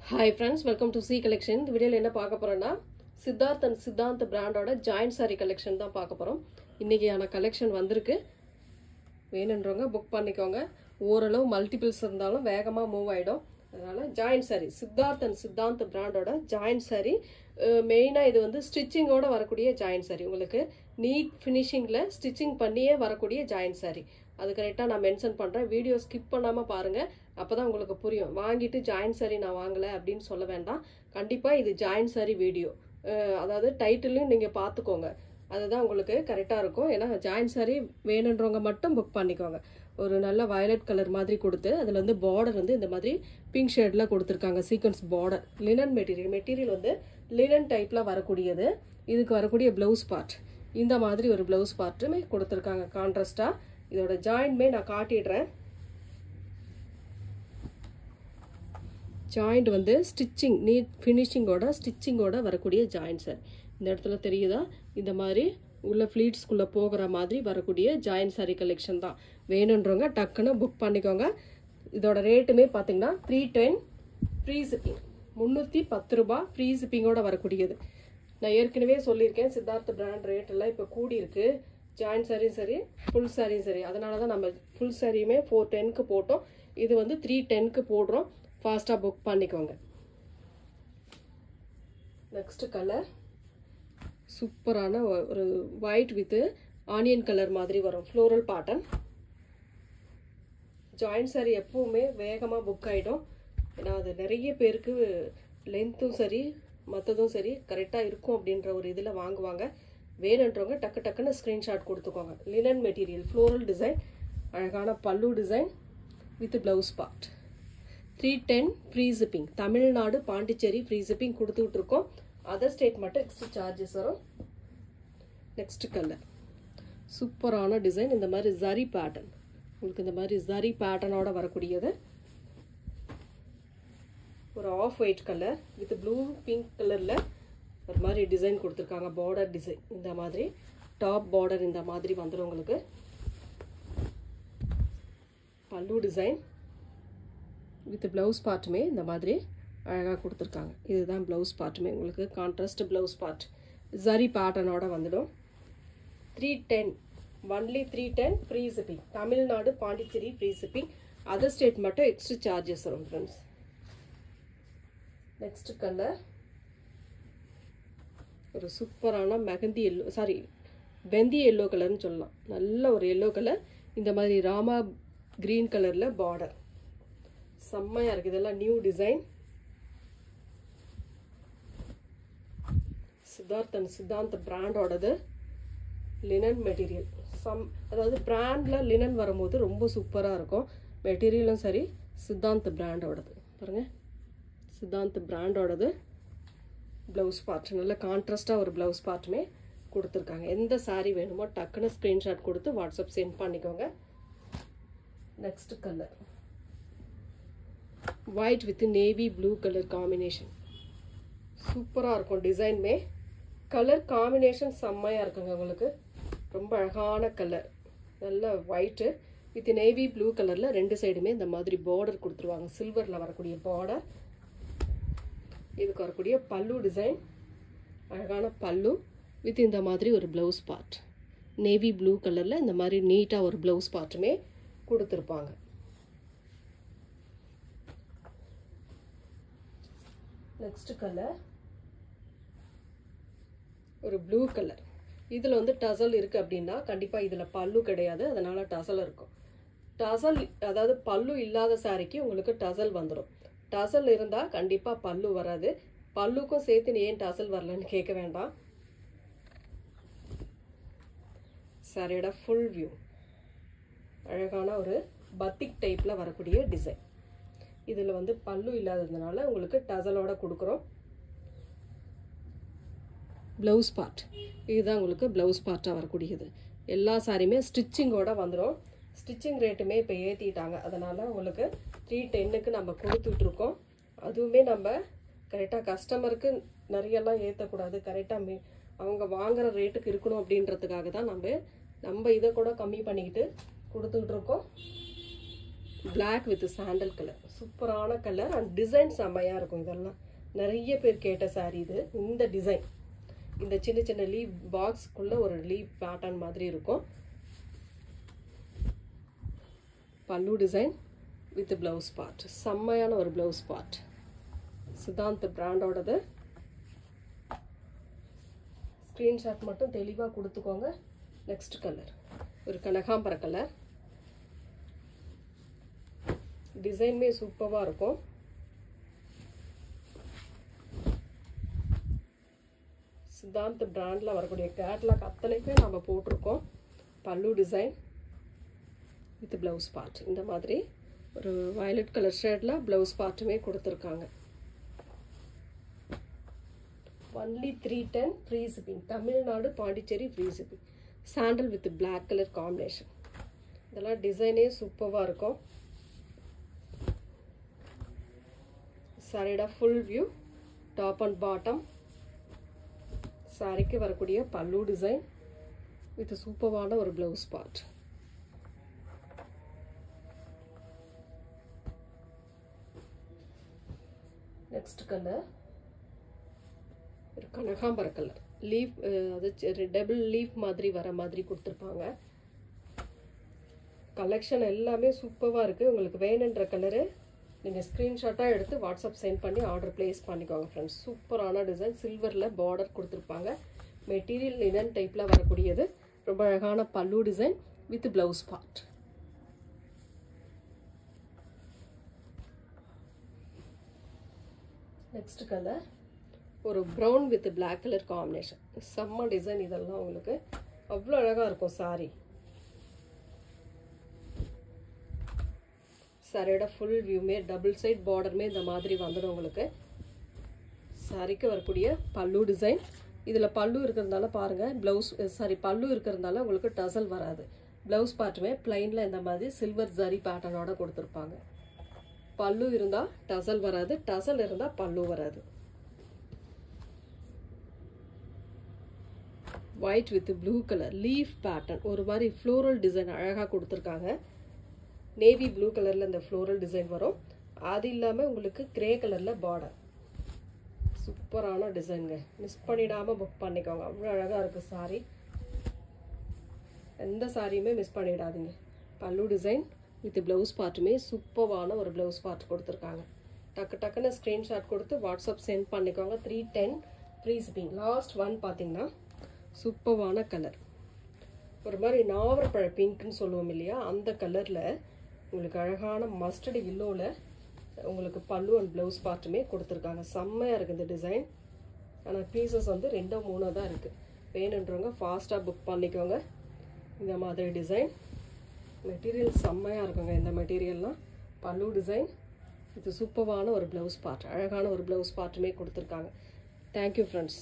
Hi friends, welcome to C Collection. இந்த வீடியோல என்ன பார்க்க போறோம்னா சித்தார்த் அண்ட் சித்தாந்த் பிராண்டோட ஜாயிண்ட் saree கலெக்ஷன் தான் பார்க்க போறோம். இன்னைக்கான கலெக்ஷன் வந்திருக்கு. வேணும்ன்றவங்க புக் பண்ணிக்கோங்க. ஓரளவு மல்டிபிள்ஸ் இருந்தாலும் வேகமா மூவ் ஆயிடும். அதனால joint saree Siddharth and Siddhant பிராண்டோட ஜாயிண்ட் saree மெயினா இது வந்து ஸ்டிச்சிங்கோட வரக்கூடிய ஜாயிண்ட் saree. உங்களுக்கு நீட் ஃபினிஷிங்ல ஸ்டிச்சிங் பண்ணியே வரக்கூடிய ஜாயிண்ட் saree. அது கரெக்டா நான் மென்ஷன் பண்றேன். வீடியோ ஸ்கிப் பண்ணாம பாருங்க. அப்பதான் உங்களுக்கு புரியும். வாங்கிட்டு ஜாயிண்ட் saree நான் வாங்கல அப்படினு சொல்ல வேண்டாம். கண்டிப்பா இது ஜாயிண்ட் saree வீடியோ. அதாவது டைட்டிலும் நீங்க பாத்துக்கோங்க. அதுதான் உங்களுக்கு கரெக்டா இருக்கும். ஏனா ஜாயிண்ட் saree வேணும்ன்றவங்க மட்டும் புக் பண்ணிக்கோங்க. ஒரு நல்ல வயலட் கலர் மாதிரி கொடுத்து அதுல வந்து பார்டர் வந்து இந்த மாதிரி பிங்க் ஷேட்ல கொடுத்திருக்காங்க. Sequence border. லினன் மெட்டீரியல் வந்து லினன் டைப்ல வரக்கூடியது. இதுக்கு வரக்கூடிய ப்ளவுஸ் பார்ட் இந்த மாதிரி ஒரு ப்ளவுஸ் பார்ட்டுமே கொடுத்திருக்காங்க கான்ட்ராஸ்டா. இதோட ஜாயின்ட்மே நான் காட்டிடுறேன். ஜாயிண்ட் வந்து ஸ்டிச்சிங் நீட் ஃபினிஷிங்கோட ஸ்டிச்சிங்கோட வரக்கூடிய ஜாயிண்ட் சார். இந்த இடத்துல தெரியுதா? இந்த மாதிரி உள்ள ஃப்ளீட்ஸ்குள்ள போகிற மாதிரி வரக்கூடிய ஜாயிண்ட் சாரி கலெக்ஷன் தான். வேணும்ன்றவங்க டக்குன்னு புக் பண்ணிக்கோங்க. இதோட ரேட்டுமே பார்த்தீங்கன்னா 310 ஃப்ரீ ஷிப்பிங். 310 ரூபாய் ஃப்ரீ ஷிப்பிங்கோட வரக்கூடியது. நான் ஏற்கனவே சொல்லியிருக்கேன் சித்தார்த் பிராண்ட் ரேட் எல்லாம் இப்போ கூடி இருக்கு. ஜாயிண்ட் சாரியும் சரி ஃபுல் சாரியும் சரி. அதனால தான் நம்ம ஃபுல் சாரியுமே 410க்கு போட்டோம். இது வந்து 310க்கு போடுறோம். ஃபாஸ்ட்டாக புக் பண்ணிக்கோங்க. நெக்ஸ்ட் கலர் சூப்பரான ஒரு ஒயிட் வித் ஆனியன் கலர் மாதிரி வரும். Floral pattern. ஜாயிண்ட் சாரி எப்பவுமே வேகமாக புக் ஆகிடும். ஏன்னா அது நிறைய பேருக்கு லென்த்தும் சரி மற்றதும் சரி கரெக்டாக இருக்கும் அப்படின்ற ஒரு இதில் வாங்குவாங்க. வேணுன்றவங்க டக்கு டக்குன்னு ஸ்க்ரீன்ஷாட் கொடுத்துக்கோங்க. லினன் மெட்டீரியல் ஃப்ளோரல் டிசைன், அழகான பல்லு design with blouse part. 310 free shipping. Tamil Nadu Pondicherry free shipping கொடுத்துக்கிட்டு இருக்கோம். அதர் ஸ்டேட் மட்டும் எக்ஸ்ட்ரா சார்ஜஸ் வரும். நெக்ஸ்ட் கலர் சூப்பரான டிசைன். இந்த மாதிரி ஜரி பேட்டர்ன். உங்களுக்கு இந்த மாதிரி ஜரி பேட்டர்னோட வரக்கூடியது. ஒரு off white colour with blue pink கலர்ல ஒரு மாதிரி டிசைன் கொடுத்துருக்காங்க. பார்டர் டிசைன் இந்த மாதிரி டாப் பார்டர் இந்த மாதிரி வந்துடும் உங்களுக்கு. பல்லு டிசைன் வித் ப்ளவுஸ் பார்ட்டுமே இந்த மாதிரி அழகாக கொடுத்துருக்காங்க. இதுதான் ப்ளவுஸ் பார்ட்டுமே உங்களுக்கு கான்ட்ராஸ்ட் ப்ளவுஸ் பார்ட். ஜரி பேட்டர்னோட வந்துடும். 310 only 310 free shipping. Tamil Nadu Pondicherry free shipping. Other state மட்டும் எக்ஸ்ட்ரா சார்ஜஸ் வரும் ஃப்ரெண்ட்ஸ். நெக்ஸ்ட் கலர் ஒரு சூப்பரான மெகந்தி எல்லோ வெந்தி எல்லோ கலர்னு சொல்லலாம். நல்ல ஒரு எல்லோ கலர். இந்த மாதிரி ராமா கிரீன் கலரில் பார்டர் செம்மையாக இருக்குது. இதெல்லாம் new design. Siddharth and Siddhant பிராண்டோடது. லினன் மெட்டீரியல் அதாவது பிராண்டில் லினன் வரும்போது ரொம்ப சூப்பராக இருக்கும். மெட்டீரியலும் சரி சித்தாந்த் பிராண்டோடது. பாருங்கள் சித்தாந்த் பிராண்டோடது. ப்ளவுஸ் பார்ட் நல்ல கான்ட்ராஸ்டாக ஒரு ப்ளவுஸ் பார்ட்டுமே கொடுத்துருக்காங்க. எந்த சாரீ வேணுமோ டக்குன்னு ஸ்க்ரீன்ஷாட் கொடுத்து வாட்ஸ்அப் சென்ட் பண்ணிக்கோங்க. Next colour white with navy blue colour combination. சூப்பராக இருக்கும். டிசைன்மே கலர் காம்பினேஷன் செம்மையாக இருக்குங்க. உங்களுக்கு ரொம்ப அழகான கலர். நல்ல ஒயிட்டு வித் நேவி ப்ளூ கலரில் ரெண்டு சைடுமே இந்த மாதிரி பார்டர் கொடுத்துருவாங்க. சில்வரில் வரக்கூடிய பார்டர். இதுக்கு வரக்கூடிய பல்லு டிசைன் அழகான பல்லு வித் இந்த மாதிரி ஒரு ப்ளவுஸ் பார்ட். நேவி ப்ளூ கலரில் இந்த மாதிரி நீட்டாக ஒரு ப்ளவுஸ் பார்ட்டுமே கொடுத்துருப்பாங்க. நெக்ஸ்ட் கலர் ஒரு ப்ளூ கலர். இதில் வந்து டசல் இருக்குது அப்படின்னா கண்டிப்பாக இதில் பல்லு கிடையாது. அதனால டசல் இருக்கும். டசல் அதாவது பல்லு இல்லாத சாரிக்கு உங்களுக்கு டசல் வந்துடும். டசல் இருந்தால் கண்டிப்பாக பல்லு வராது. பல்லுக்கும் சேர்த்து ஏன் டசல் வரலன்னு கேட்க வேண்டாம். சாரியோட ஃபுல் வியூ அழகான ஒரு பத்திக் டைப்பில் வரக்கூடிய டிசைன். இதில் வந்து பல்லு இல்லாததுனால உங்களுக்கு டசலோட கொடுக்குறோம். ப்ளவுஸ் பார்ட் இதுதான் உங்களுக்கு ப்ளவுஸ் பார்ட்டாக வரக்கூடியது. எல்லா சாரியுமே ஸ்டிச்சிங்கோட வந்துடும். ஸ்டிச்சிங் ரேட்டுமே இப்போ ஏற்றிட்டாங்க. அதனால் உங்களுக்கு 310க்கு நம்ம கொடுத்துட்ருக்கோம். அதுவுமே நம்ம கரெக்டாக கஸ்டமருக்கு நிறையெல்லாம் ஏற்றக்கூடாது. கரெக்டாக அவங்க வாங்குகிற ரேட்டுக்கு இருக்கணும் அப்படின்றதுக்காக தான் நம்ம இதை கூட கம்மி பண்ணிக்கிட்டு கொடுத்துட்ருக்கோம். Black with sandal color. சூப்பரான கலர் அண்ட் டிசைன் செம்மையாக இருக்கும். இதெல்லாம் நிறைய பேர் கேட்ட சாரீ இது. இந்த டிசைன் இந்த சின்ன சின்ன லீவ் பாக்ஸ்க்குள்ளே ஒரு லீவ் பேட்டர்ன் மாதிரி இருக்கும். பல்லு டிசைன் வித் ப்ளவுஸ் பார்ட். செம்மையான ஒரு ப்ளவுஸ் பார்ட். சித்தாந்த் பிராண்டோடது. ஸ்க்ரீன்ஷாட் மட்டும் தெளிவாக கொடுத்துக்கோங்க. நெக்ஸ்ட் கலர் ஒரு கனகாம்பர கலர். டிசைன்மே சூப்பராக இருக்கும். சித்தாந்த் பிராண்டில் வரக்கூடிய கேட்லாக் அத்தனைக்குமே நம்ம போட்டிருக்கோம். பல்லு டிசைன் வித் ப்ளவுஸ் பார்ட். இந்த மாதிரி ஒரு வயலட் கலர் ஷேடில் ப்ளவுஸ் பார்ட்டுமே கொடுத்துருக்காங்க. Only 310 free shipping. Tamil Nadu Pondicherry free shipping. Sandal with black colour combination. இதெல்லாம் டிசைனே சூப்பராக இருக்கும். சாரியோட full view top and bottom. சாரிக்கு வரக்கூடிய பல்லு டிசைன் வித் சூப்பரான ஒரு ப்ளவுஸ் பார்ட். நெக்ஸ்ட் கலர் ஒரு கனகாம்பர கலர். லீஃப் அது டபுள் லீஃப் மாதிரி வர மாதிரி கொடுத்துருப்பாங்க. கலெக்ஷன் எல்லாமே சூப்பராக இருக்குது. உங்களுக்கு வேணுன்ற கலரு நீங்கள் ஸ்க்ரீன்ஷாட்டாக எடுத்து வாட்ஸ்அப் சென்ட் பண்ணி ஆர்டர் ப்ளேஸ் பண்ணிக்கோங்க ஃப்ரெண்ட்ஸ். சூப்பரான டிசைன். சில்வரில் பார்டர் கொடுத்துருப்பாங்க. மெட்டீரியல் லினன் டைப்பில் வரக்கூடியது. ரொம்ப அழகான பல்லு design with blouse part. Next colour ஒரு brown with black colour combination. செம்ம டிசைன். இதெல்லாம் உங்களுக்கு அவ்வளோ அழகாக இருக்கும் சாரி. சாரியோட ஃபுல் வியூமே டபுள் சைட் பார்டருமே இந்த மாதிரி வந்துடும் உங்களுக்கு. சாரிக்கு வரக்கூடிய பல்லு டிசைன். இதில் பல்லு இருக்கிறதுனால பாருங்கள் பல்லு இருக்கிறதுனால உங்களுக்கு டசல் வராது. ப்ளவுஸ் பார்ட்டுமே பிளைனில் இந்த மாதிரி சில்வர் ஜரி பேட்டர்னோட கொடுத்துருப்பாங்க. பல்லு இருந்தால் டசல் வராது, டசல் இருந்தால் பல்லு வராது. White with blue colour leaf pattern. ஒரு மாதிரி ஃப்ளோரல் டிசைன் அழகாக கொடுத்துருக்காங்க. நேவி ப்ளூ கலரில் இந்த ஃப்ளோரல் டிசைன் வரும். அது இல்லாமல் உங்களுக்கு கிரே கலரில் பார்டர். சூப்பரான டிசைனுங்க. மிஸ் பண்ணிடாமல் புக் பண்ணிக்கோங்க. அவ்வளோ அழகாக இருக்குது சாரி. எந்த சாரியுமே மிஸ் பண்ணிடாதீங்க. பல்லு டிசைன் வித் ப்ளவுஸ் பார்ட்டுமே சூப்பரான ஒரு ப்ளவுஸ் பார்ட் கொடுத்துருக்காங்க. டக்கு டக்குன்னு ஸ்க்ரீன்ஷாட் கொடுத்து வாட்ஸ்அப் சென்ட் பண்ணிக்கோங்க. 310 ஃப்ரீ ஷிப்பிங். லாஸ்ட் ஒன் பார்த்தீங்கன்னா சூப்பரான கலர். ஒரு மாதிரி நாவற்பழ பிங்க்னு சொல்லுவோம் இல்லையா, அந்த கலரில் உங்களுக்கு அழகான மஸ்டர்டு எல்லோவில் உங்களுக்கு பல்லு அண்ட் ப்ளவுஸ் பார்ட்டுமே கொடுத்துருக்காங்க. செம்மையாக இருக்குது இந்த டிசைன். ஆனால் பீசஸ் வந்து 2-3 தான் இருக்குது. வேணுன்றவங்க ஃபாஸ்ட்டாக புக் பண்ணிக்கோங்க. இந்த மாதிரி டிசைன் மெட்டீரியல் செம்மையாக இருக்குங்க. இந்த மெட்டீரியல்லாம் பல்லு டிசைன் இது சூப்பரான ஒரு ப்ளவுஸ் பார்ட். அழகான ஒரு ப்ளவுஸ் பார்ட்டுமே கொடுத்துருக்காங்க. Thank you friends.